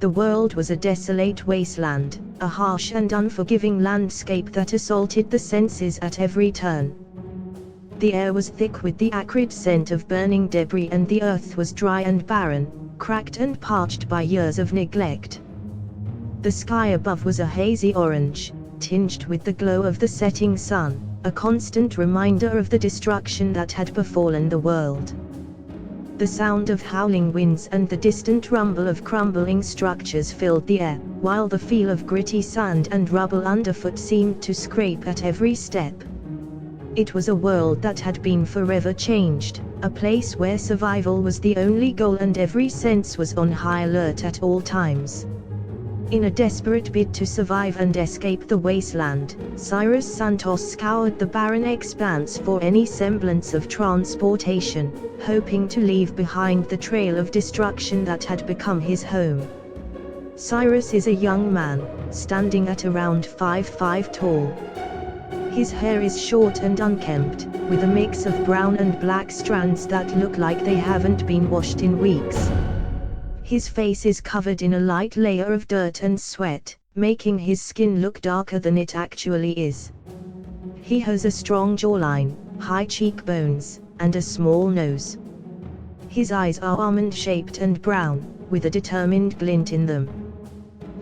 The world was a desolate wasteland, a harsh and unforgiving landscape that assaulted the senses at every turn. The air was thick with the acrid scent of burning debris, and the earth was dry and barren, cracked and parched by years of neglect. The sky above was a hazy orange, tinged with the glow of the setting sun, a constant reminder of the destruction that had befallen the world. The sound of howling winds and the distant rumble of crumbling structures filled the air, while the feel of gritty sand and rubble underfoot seemed to scrape at every step. It was a world that had been forever changed, a place where survival was the only goal and every sense was on high alert at all times. In a desperate bid to survive and escape the wasteland, Cyrus Santos scoured the barren expanse for any semblance of transportation, hoping to leave behind the trail of destruction that had become his home. Cyrus is a young man, standing at around 5'5" tall. His hair is short and unkempt, with a mix of brown and black strands that look like they haven't been washed in weeks. His face is covered in a light layer of dirt and sweat, making his skin look darker than it actually is. He has a strong jawline, high cheekbones, and a small nose. His eyes are almond-shaped and brown, with a determined glint in them.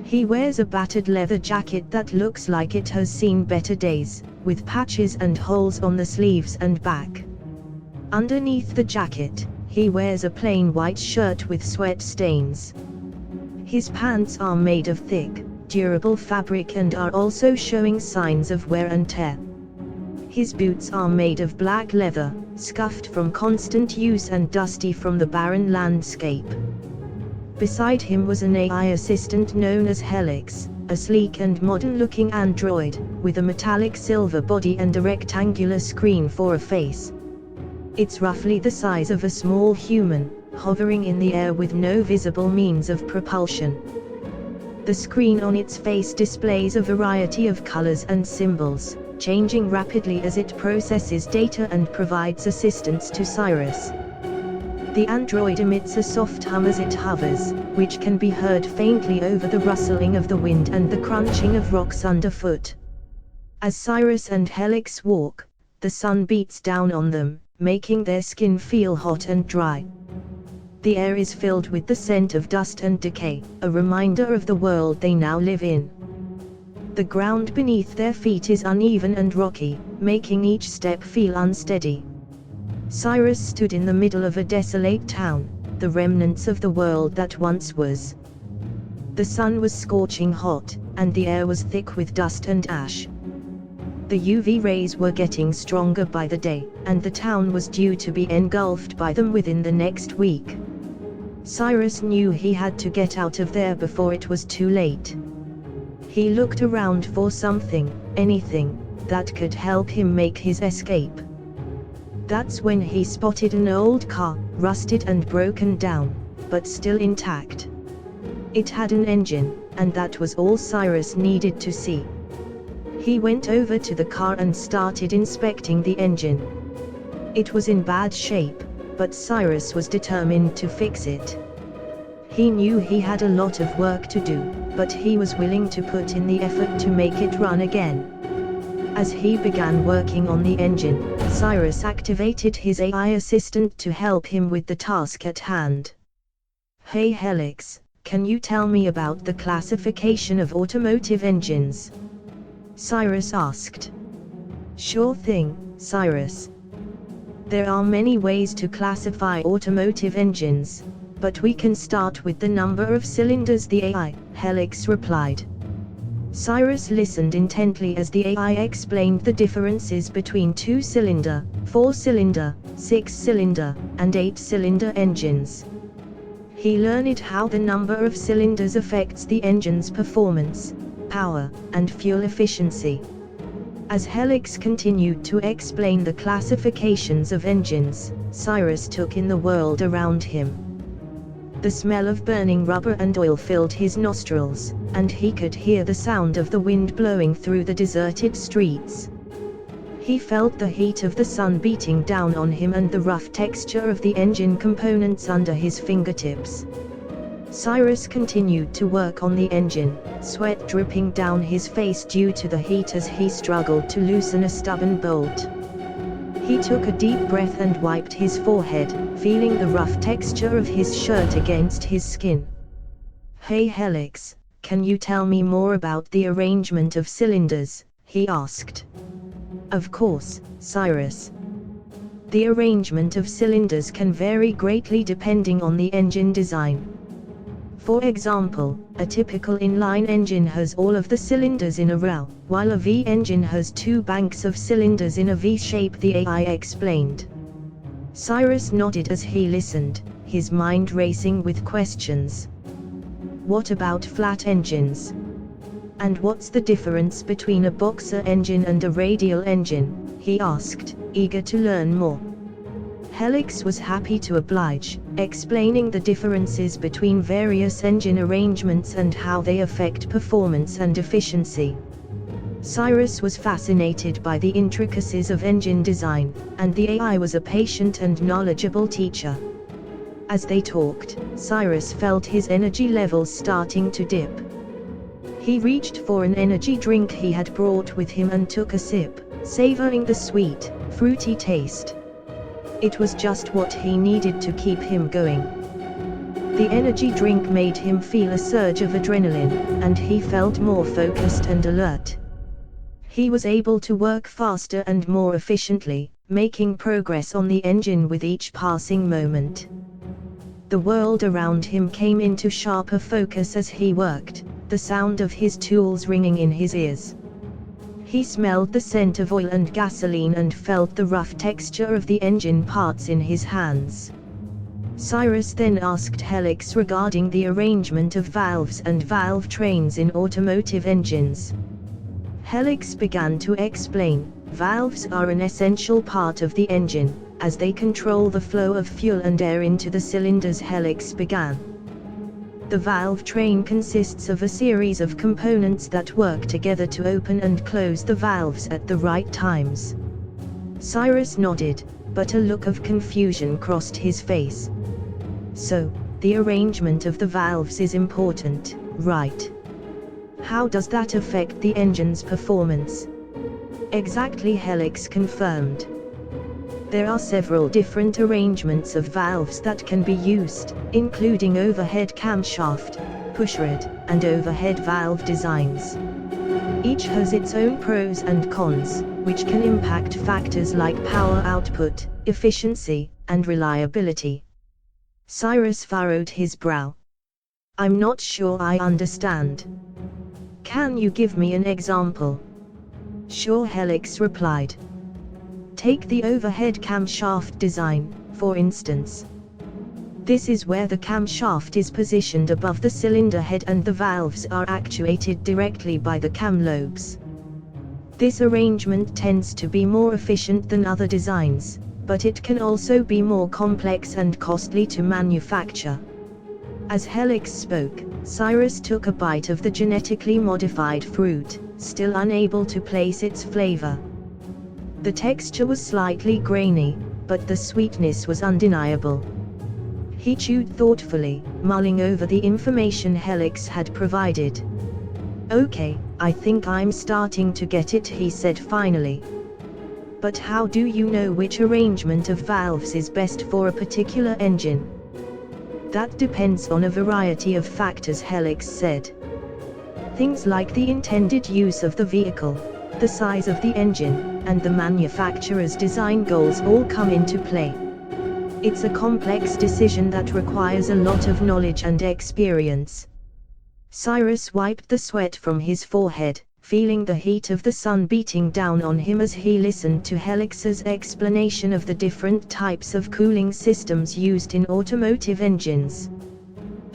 He wears a battered leather jacket that looks like it has seen better days, with patches and holes on the sleeves and back. Underneath the jacket, he wears a plain white shirt with sweat stains. His pants are made of thick, durable fabric and are also showing signs of wear and tear. His boots are made of black leather, scuffed from constant use and dusty from the barren landscape. Beside him was an AI assistant known as Helix, a sleek and modern-looking android, with a metallic silver body and a rectangular screen for a face. It's roughly the size of a small human, hovering in the air with no visible means of propulsion. The screen on its face displays a variety of colors and symbols, changing rapidly as it processes data and provides assistance to Cyrus. The android emits a soft hum as it hovers, which can be heard faintly over the rustling of the wind and the crunching of rocks underfoot. As Cyrus and Helix walk, the sun beats down on them, making their skin feel hot and dry. The air is filled with the scent of dust and decay, a reminder of the world they now live in. The ground beneath their feet is uneven and rocky, making each step feel unsteady. Cyrus stood in the middle of a desolate town, the remnants of the world that once was. The sun was scorching hot, and the air was thick with dust and ash. The UV rays were getting stronger by the day, and the town was due to be engulfed by them within the next week. Cyrus knew he had to get out of there before it was too late. He looked around for something, anything, that could help him make his escape. That's when he spotted an old car, rusted and broken down, but still intact. It had an engine, and that was all Cyrus needed to see. He went over to the car and started inspecting the engine. It was in bad shape, but Cyrus was determined to fix it. He knew he had a lot of work to do, but he was willing to put in the effort to make it run again. As he began working on the engine, Cyrus activated his AI assistant to help him with the task at hand. "Hey Helix, can you tell me about the classification of automotive engines?" Cyrus asked. "Sure thing, Cyrus. There are many ways to classify automotive engines, but we can start with the number of cylinders," the AI, Helix replied. Cyrus listened intently as the AI explained the differences between 2-cylinder, 4-cylinder, 6-cylinder, and 8-cylinder engines. He learned how the number of cylinders affects the engine's performance, power, and fuel efficiency. As Helix continued to explain the classifications of engines, Cyrus took in the world around him. The smell of burning rubber and oil filled his nostrils, and he could hear the sound of the wind blowing through the deserted streets. He felt the heat of the sun beating down on him and the rough texture of the engine components under his fingertips. Cyrus continued to work on the engine, sweat dripping down his face due to the heat as he struggled to loosen a stubborn bolt. He took a deep breath and wiped his forehead, feeling the rough texture of his shirt against his skin. "Hey Helix, can you tell me more about the arrangement of cylinders?" he asked. "Of course, Cyrus. The arrangement of cylinders can vary greatly depending on the engine design. For example, a typical inline engine has all of the cylinders in a row, while a V engine has two banks of cylinders in a V shape," the AI explained. Cyrus nodded as he listened, his mind racing with questions. "What about flat engines? And what's the difference between a boxer engine and a radial engine?" he asked, eager to learn more. Helix was happy to oblige, explaining the differences between various engine arrangements and how they affect performance and efficiency. Cyrus was fascinated by the intricacies of engine design, and the AI was a patient and knowledgeable teacher. As they talked, Cyrus felt his energy levels starting to dip. He reached for an energy drink he had brought with him and took a sip, savoring the sweet, fruity taste. It was just what he needed to keep him going. The energy drink made him feel a surge of adrenaline, and he felt more focused and alert. He was able to work faster and more efficiently, making progress on the engine with each passing moment. The world around him came into sharper focus as he worked, the sound of his tools ringing in his ears. He smelled the scent of oil and gasoline and felt the rough texture of the engine parts in his hands. Cyrus then asked Helix regarding the arrangement of valves and valve trains in automotive engines. Helix began to explain, "Valves are an essential part of the engine, as they control the flow of fuel and air into the cylinders." Helix began. "The valve train consists of a series of components that work together to open and close the valves at the right times." Cyrus nodded, but a look of confusion crossed his face. "So, the arrangement of the valves is important, right? How does that affect the engine's performance?" "Exactly," Helix confirmed. "There are several different arrangements of valves that can be used, including overhead camshaft, pushrod, and overhead valve designs. Each has its own pros and cons, which can impact factors like power output, efficiency, and reliability." Cyrus furrowed his brow. "I'm not sure I understand. Can you give me an example?" "Sure," Helix replied. "Take the overhead camshaft design, for instance. This is where the camshaft is positioned above the cylinder head and the valves are actuated directly by the cam lobes. This arrangement tends to be more efficient than other designs, but it can also be more complex and costly to manufacture." As Helix spoke, Cyrus took a bite of the genetically modified fruit, still unable to place its flavor. The texture was slightly grainy, but the sweetness was undeniable. He chewed thoughtfully, mulling over the information Helix had provided. "Okay, I think I'm starting to get it," he said finally. "But how do you know which arrangement of valves is best for a particular engine?" "That depends on a variety of factors," Helix said. "Things like the intended use of the vehicle, the size of the engine, and the manufacturer's design goals all come into play. It's a complex decision that requires a lot of knowledge and experience." Cyrus wiped the sweat from his forehead, feeling the heat of the sun beating down on him as he listened to Helix's explanation of the different types of cooling systems used in automotive engines.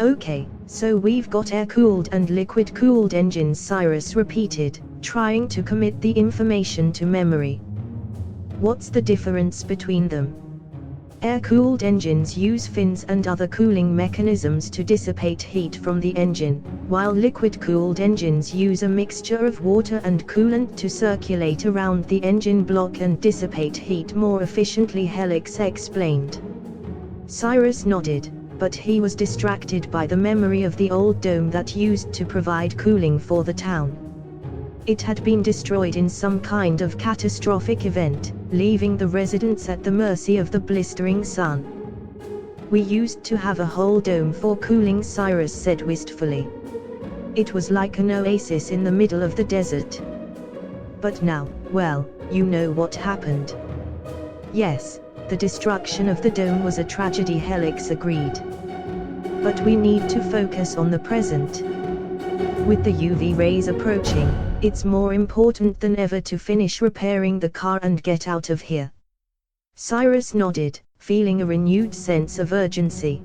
"Okay, so we've got air-cooled and liquid-cooled engines," Cyrus repeated, trying to commit the information to memory. "What's the difference between them?" "Air-cooled engines use fins and other cooling mechanisms to dissipate heat from the engine, while liquid-cooled engines use a mixture of water and coolant to circulate around the engine block and dissipate heat more efficiently," Helix explained. Cyrus nodded. but he was distracted by the memory of the old dome that used to provide cooling for the town. It had been destroyed in some kind of catastrophic event, leaving the residents at the mercy of the blistering sun. "We used to have a whole dome for cooling," Cyrus said wistfully. "It was like an oasis in the middle of the desert. But now, well, you know what happened." "Yes, the destruction of the dome was a tragedy," Helix agreed. "But we need to focus on the present. With the UV rays approaching, it's more important than ever to finish repairing the car and get out of here." Cyrus nodded, feeling a renewed sense of urgency.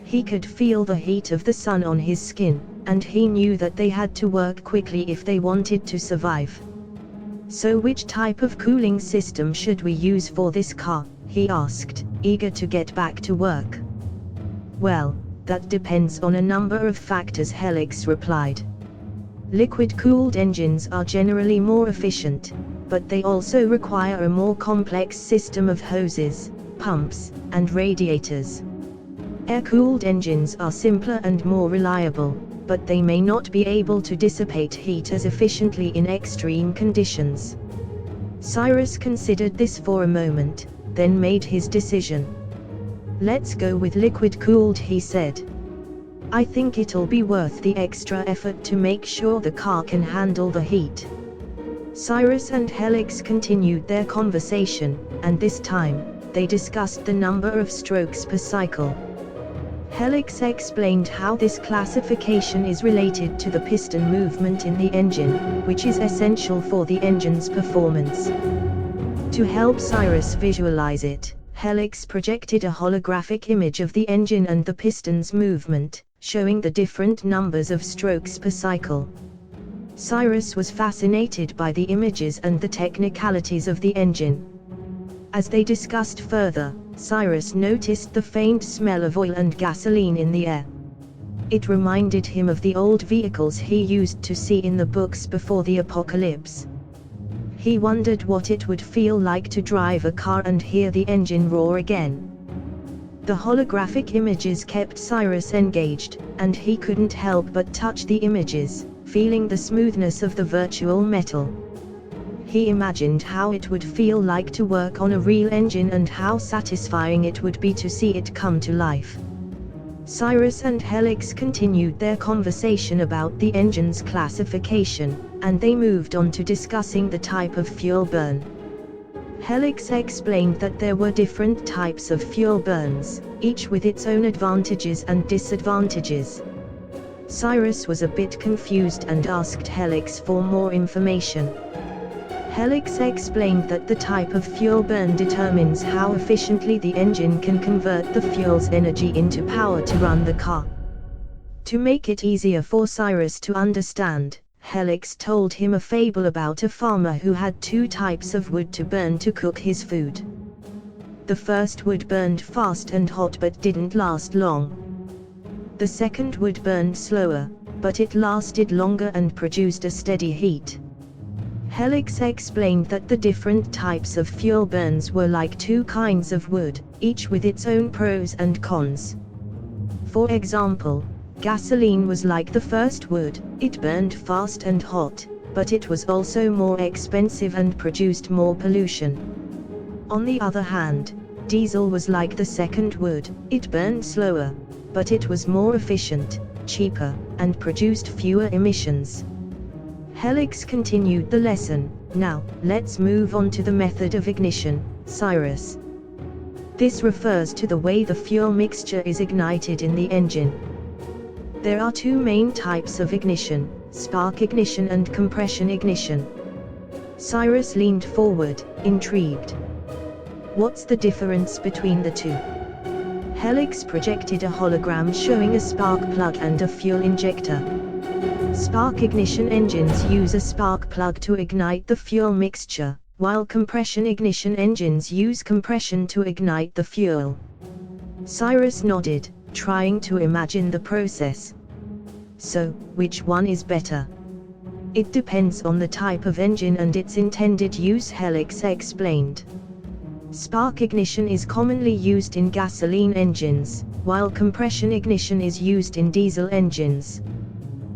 He could feel the heat of the sun on his skin, and he knew that they had to work quickly if they wanted to survive. "So which type of cooling system should we use for this car?" he asked, eager to get back to work. "Well, that depends on a number of factors," Helix replied. "Liquid-cooled engines are generally more efficient, but they also require a more complex system of hoses, pumps, and radiators. Air-cooled engines are simpler and more reliable, but they may not be able to dissipate heat as efficiently in extreme conditions." Cyrus considered this for a moment, then made his decision. "Let's go with liquid-cooled," he said. "I think it'll be worth the extra effort to make sure the car can handle the heat." Cyrus and Helix continued their conversation, and this time, they discussed the number of strokes per cycle. Helix explained how this classification is related to the piston movement in the engine, which is essential for the engine's performance. To help Cyrus visualize it, Helix projected a holographic image of the engine and the piston's movement, showing the different numbers of strokes per cycle. Cyrus was fascinated by the images and the technicalities of the engine. As they discussed further, Cyrus noticed the faint smell of oil and gasoline in the air. It reminded him of the old vehicles he used to see in the books before the apocalypse. He wondered what it would feel like to drive a car and hear the engine roar again. The holographic images kept Cyrus engaged, and he couldn't help but touch the images, feeling the smoothness of the virtual metal. He imagined how it would feel like to work on a real engine and how satisfying it would be to see it come to life. Cyrus and Helix continued their conversation about the engine's classification, and they moved on to discussing the type of fuel burn. Helix explained that there were different types of fuel burns, each with its own advantages and disadvantages. Cyrus was a bit confused and asked Helix for more information. Helix explained that the type of fuel burn determines how efficiently the engine can convert the fuel's energy into power to run the car. To make it easier for Cyrus to understand, Helix told him a fable about a farmer who had two types of wood to burn to cook his food. The first wood burned fast and hot but didn't last long. The second wood burned slower, but it lasted longer and produced a steady heat. Helix explained that the different types of fuel burns were like two kinds of wood, each with its own pros and cons. For example, gasoline was like the first wood, it burned fast and hot, but it was also more expensive and produced more pollution. On the other hand, diesel was like the second wood, it burned slower, but it was more efficient, cheaper, and produced fewer emissions. Helix continued the lesson. "Now, let's move on to the method of ignition, Cyrus. This refers to the way the fuel mixture is ignited in the engine. There are two main types of ignition, spark ignition and compression ignition." Cyrus leaned forward, intrigued. "What's the difference between the two?" Helix projected a hologram showing a spark plug and a fuel injector. Spark ignition engines use a spark plug to ignite the fuel mixture, while compression ignition engines use compression to ignite the fuel. Cyrus nodded, trying to imagine the process. "So, which one is better?" "It depends on the type of engine and its intended use," Helix explained. Spark ignition is commonly used in gasoline engines, while compression ignition is used in diesel engines.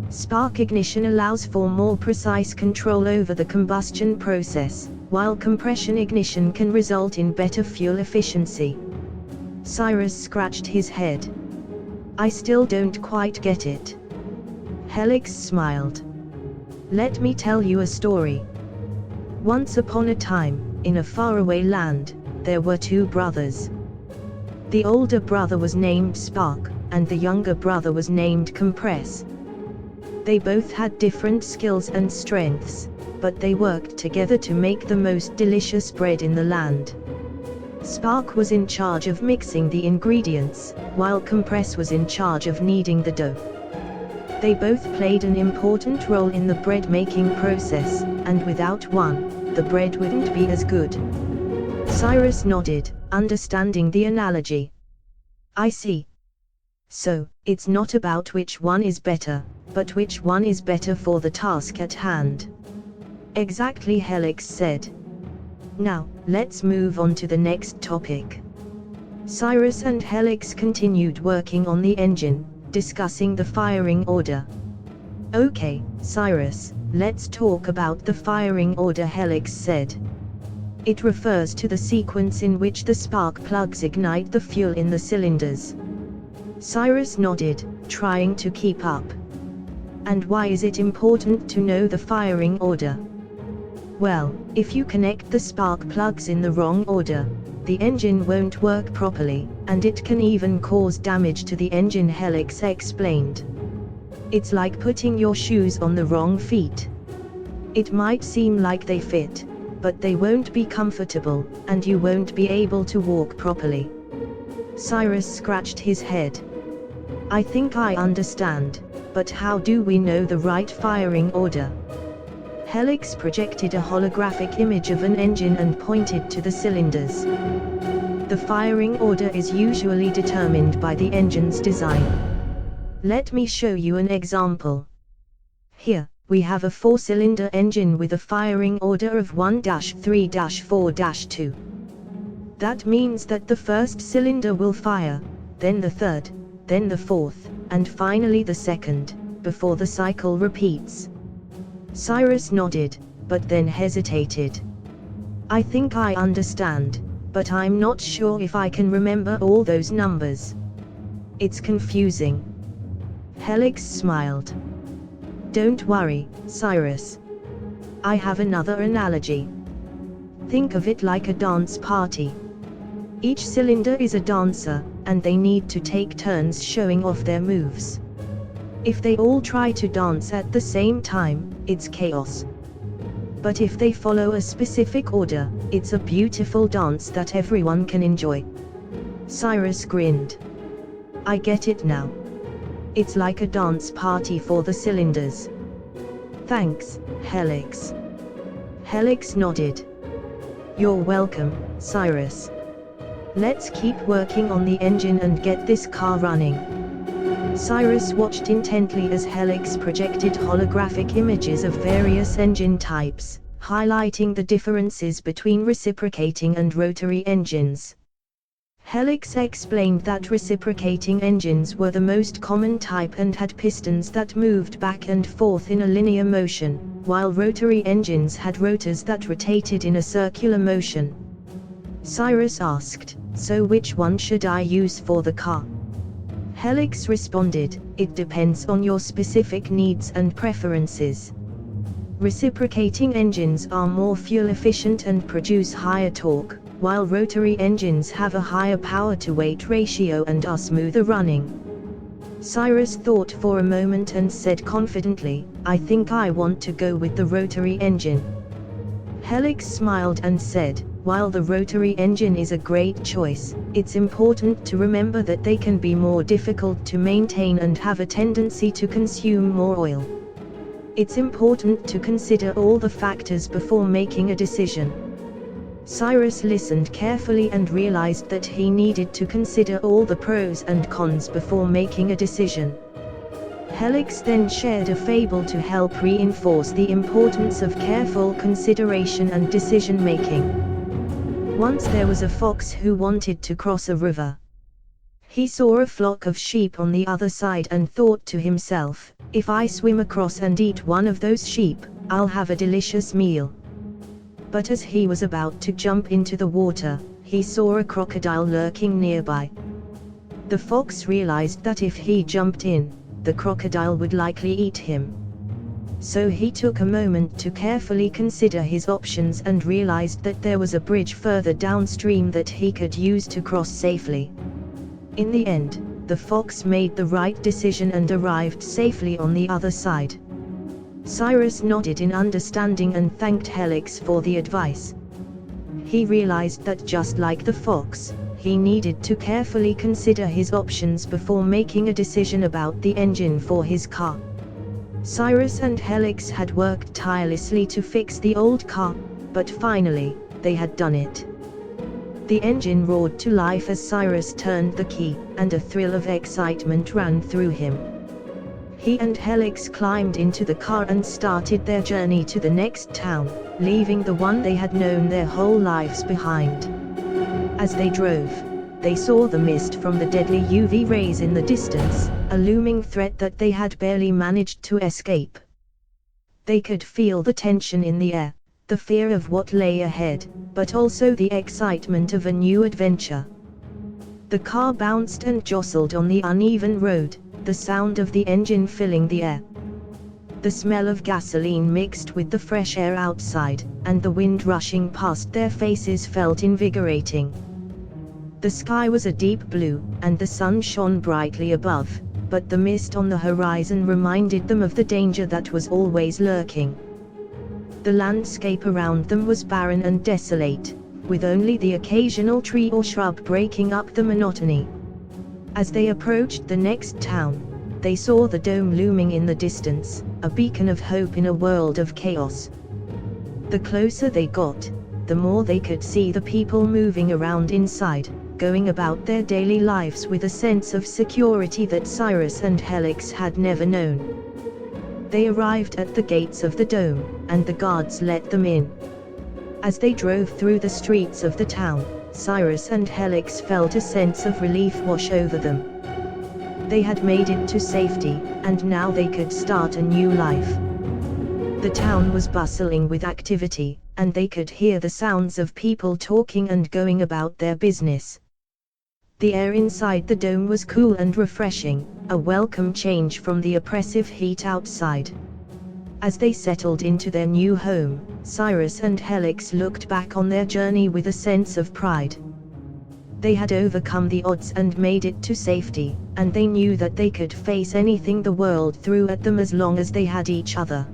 Spark ignition allows for more precise control over the combustion process, while compression ignition can result in better fuel efficiency. Cyrus scratched his head. I still don't quite get it. Helix smiled. Let me tell you a story. Once upon a time, in a faraway land, there were two brothers. The older brother was named Spark, and the younger brother was named Compress. They both had different skills and strengths, but they worked together to make the most delicious bread in the land. Spark was in charge of mixing the ingredients, while Compress was in charge of kneading the dough. They both played an important role in the bread-making process, and without one, the bread wouldn't be as good. Cyrus nodded, understanding the analogy. I see. So, it's not about which one is better, but which one is better for the task at hand. Exactly, Helix said. Now, let's move on to the next topic. Cyrus and Helix continued working on the engine, discussing the firing order. Okay, Cyrus, let's talk about the firing order, Helix said. It refers to the sequence in which the spark plugs ignite the fuel in the cylinders. Cyrus nodded, trying to keep up. And why is it important to know the firing order? Well, if you connect the spark plugs in the wrong order, the engine won't work properly, and it can even cause damage to the engine, Helix explained. It's like putting your shoes on the wrong feet. It might seem like they fit, but they won't be comfortable, and you won't be able to walk properly. Cyrus scratched his head. I think I understand, but how do we know the right firing order? Helix projected a holographic image of an engine and pointed to the cylinders. The firing order is usually determined by the engine's design. Let me show you an example. Here, we have a 4-cylinder engine with a firing order of 1-3-4-2. That means that the first cylinder will fire, then the third, then the fourth, and finally the second, before the cycle repeats. Cyrus nodded, but then hesitated. I think I understand, but I'm not sure if I can remember all those numbers. It's confusing. Helix smiled. Don't worry, Cyrus. I have another analogy. Think of it like a dance party. Each cylinder is a dancer, and they need to take turns showing off their moves. If they all try to dance at the same time, it's chaos. But if they follow a specific order, it's a beautiful dance that everyone can enjoy. Cyrus grinned. I get it now. It's like a dance party for the cylinders. Thanks, Helix. Helix nodded. You're welcome, Cyrus. Let's keep working on the engine and get this car running. Cyrus watched intently as Helix projected holographic images of various engine types, highlighting the differences between reciprocating and rotary engines. Helix explained that reciprocating engines were the most common type and had pistons that moved back and forth in a linear motion, while rotary engines had rotors that rotated in a circular motion. Cyrus asked, so which one should I use for the car? Helix responded, it depends on your specific needs and preferences. Reciprocating engines are more fuel efficient and produce higher torque, while rotary engines have a higher power-to-weight ratio and are smoother running. Cyrus thought for a moment and said confidently, I think I want to go with the rotary engine. Helix smiled and said, while the rotary engine is a great choice, it's important to remember that they can be more difficult to maintain and have a tendency to consume more oil. It's important to consider all the factors before making a decision. Cyrus listened carefully and realized that he needed to consider all the pros and cons before making a decision. Helix then shared a fable to help reinforce the importance of careful consideration and decision-making. Once there was a fox who wanted to cross a river. He saw a flock of sheep on the other side and thought to himself, if I swim across and eat one of those sheep, I'll have a delicious meal. But as he was about to jump into the water, he saw a crocodile lurking nearby. The fox realized that if he jumped in, the crocodile would likely eat him. So he took a moment to carefully consider his options and realized that there was a bridge further downstream that he could use to cross safely. In the end, the fox made the right decision and arrived safely on the other side. Cyrus nodded in understanding and thanked Helix for the advice. He realized that just like the fox, he needed to carefully consider his options before making a decision about the engine for his car. Cyrus and Helix had worked tirelessly to fix the old car, but finally, they had done it. The engine roared to life as Cyrus turned the key, and a thrill of excitement ran through him. He and Helix climbed into the car and started their journey to the next town, leaving the one they had known their whole lives behind. As they drove, they saw the mist from the deadly UV rays in the distance, a looming threat that they had barely managed to escape. They could feel the tension in the air, the fear of what lay ahead, but also the excitement of a new adventure. The car bounced and jostled on the uneven road, the sound of the engine filling the air. The smell of gasoline mixed with the fresh air outside, and the wind rushing past their faces felt invigorating. The sky was a deep blue, and the sun shone brightly above, but the mist on the horizon reminded them of the danger that was always lurking. The landscape around them was barren and desolate, with only the occasional tree or shrub breaking up the monotony. As they approached the next town, they saw the dome looming in the distance, a beacon of hope in a world of chaos. The closer they got, the more they could see the people moving around inside, going about their daily lives with a sense of security that Cyrus and Helix had never known. They arrived at the gates of the dome, and the guards let them in. As they drove through the streets of the town, Cyrus and Helix felt a sense of relief wash over them. They had made it to safety, and now they could start a new life. The town was bustling with activity, and they could hear the sounds of people talking and going about their business. The air inside the dome was cool and refreshing, a welcome change from the oppressive heat outside. As they settled into their new home, Cyrus and Helix looked back on their journey with a sense of pride. They had overcome the odds and made it to safety, and they knew that they could face anything the world threw at them as long as they had each other.